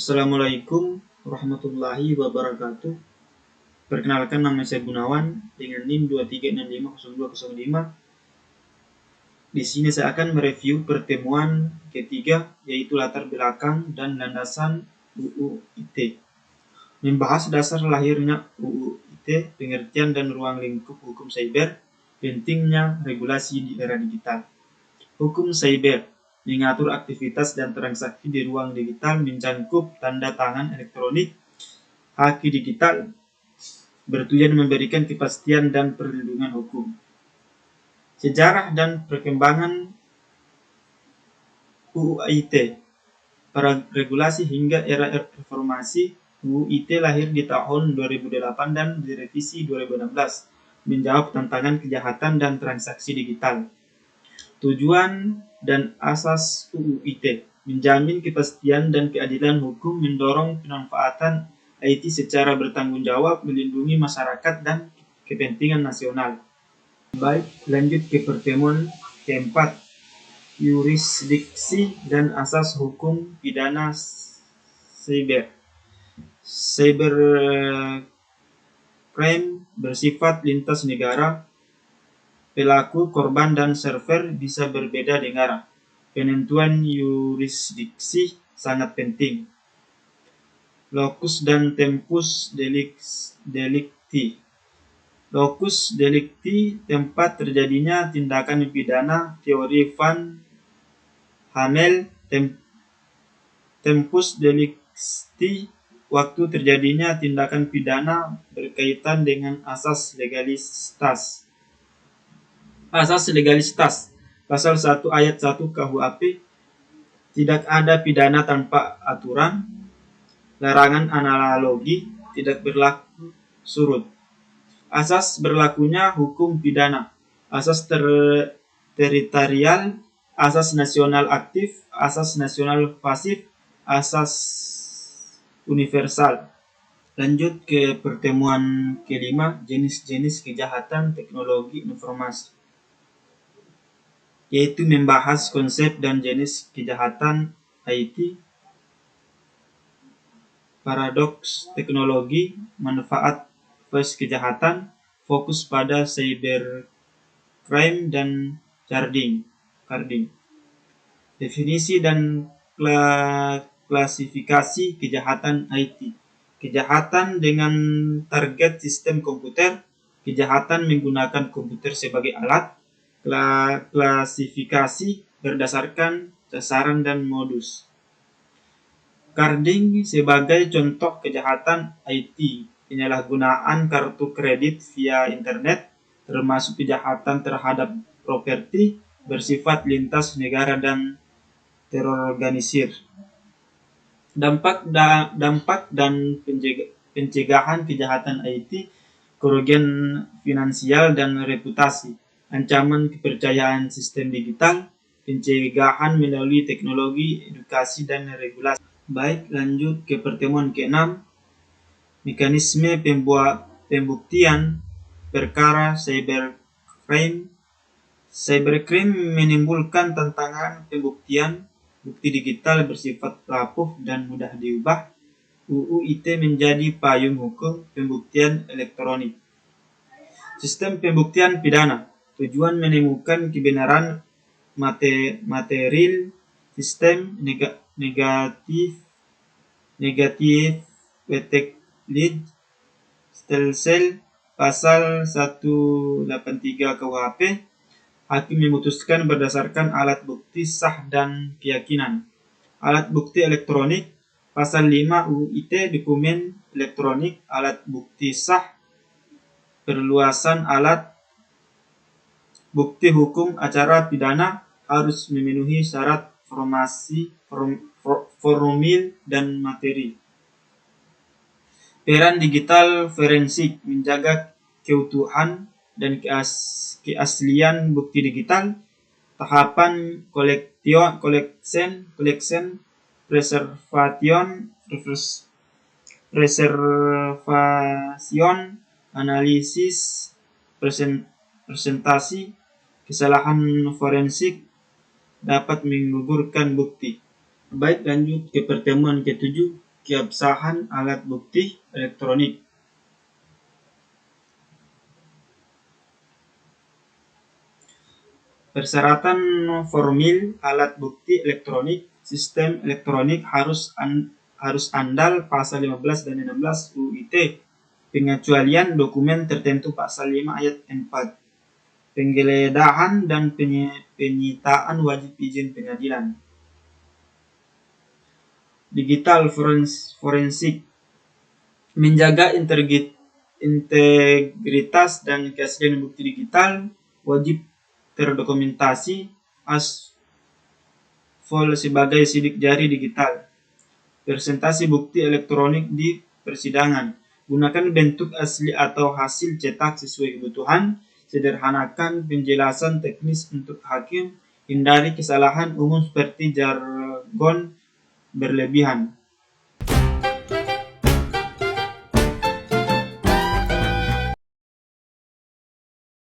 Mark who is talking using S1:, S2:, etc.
S1: Assalamualaikum warahmatullahi wabarakatuh. Perkenalkan, nama saya Gunawan dengan NIM 23650205. Di sini saya akan mereview pertemuan ketiga, yaitu latar belakang dan landasan UU ITE. Membahas dasar lahirnya UU ITE, pengertian dan ruang lingkup hukum cyber, pentingnya regulasi di era digital. Hukum cyber mengatur aktivitas dan transaksi di ruang digital, mencangkup tanda tangan elektronik, haki digital, bertujuan memberikan kepastian dan perlindungan hukum. Sejarah dan perkembangan UU ITE. Para regulasi hingga era reformasi, UU ITE lahir di tahun 2008 dan direvisi 2016, menjawab tantangan kejahatan dan transaksi digital. Tujuan dan asas UU ITE: menjamin kepastian dan keadilan hukum, mendorong pemanfaatan IT secara bertanggung jawab, melindungi masyarakat dan kepentingan nasional. Baik, lanjut ke pertemuan keempat, yurisdiksi dan asas hukum pidana cyber. Cybercrime bersifat lintas negara. Pelaku, korban, dan server bisa berbeda negara. Penentuan yurisdiksi sangat penting. Locus dan tempus delicti. Locus delicti, tempat terjadinya tindakan pidana, teori Van Hamel. Tempus delicti, waktu terjadinya tindakan pidana, berkaitan dengan asas legalitas. Asas legalitas, pasal 1 ayat 1 KUHP, tidak ada pidana tanpa aturan. Larangan analogi, tidak berlaku surut. Asas berlakunya hukum pidana, asas teritorial, asas nasional aktif, asas nasional pasif, asas universal. Lanjut ke pertemuan kelima, jenis-jenis kejahatan teknologi informasi, yaitu membahas konsep dan jenis kejahatan IT, paradoks teknologi, manfaat plus kejahatan, fokus pada cybercrime dan carding. Definisi dan klasifikasi kejahatan IT. Kejahatan dengan target sistem komputer, kejahatan menggunakan komputer sebagai alat, klasifikasi berdasarkan sasaran dan modus. Carding sebagai contoh kejahatan IT, penyalahgunaan kartu kredit via internet, termasuk kejahatan terhadap properti, bersifat lintas negara dan terorganisir. Dampak dan pencegahan kejahatan IT, kerugian finansial dan reputasi, ancaman kepercayaan sistem digital, pencegahan melalui teknologi, edukasi, dan regulasi. Baik, lanjut ke pertemuan ke-6, mekanisme pembuktian perkara cybercrime. Cybercrime menimbulkan tantangan pembuktian. Bukti digital bersifat rapuh dan mudah diubah. UU ITE menjadi payung hukum pembuktian elektronik. Sistem pembuktian pidana, tujuan menemukan kebenaran material. Sistem negatif lead stelsel, pasal 183 KUHP. Hakim memutuskan berdasarkan alat bukti sah dan keyakinan. Alat bukti elektronik, pasal 5 UU ITE, dokumen elektronik, alat bukti sah, perluasan alat bukti hukum acara pidana harus memenuhi syarat formil dan materi. Peran digital forensik, menjaga keutuhan dan keaslian bukti digital. Tahapan collection, preservation, analisis, presentasi. Kesalahan forensik dapat menggugurkan bukti. Baik, lanjut ke pertemuan ke-7, keabsahan alat bukti elektronik. Persyaratan formil alat bukti elektronik. Sistem elektronik harus andal pasal 15 dan 16 UIT. Pengecualian dokumen tertentu pasal 5 ayat 4. Penggeledahan dan penyitaan wajib izin pengadilan. Digital forensik. Menjaga integritas dan keaslian bukti digital wajib terdokumentasi asfol sebagai sidik jari digital. Presentasi bukti elektronik di persidangan. Gunakan bentuk asli atau hasil cetak sesuai kebutuhan. Sederhanakan penjelasan teknis untuk hakim. Hindari kesalahan umum seperti jargon berlebihan.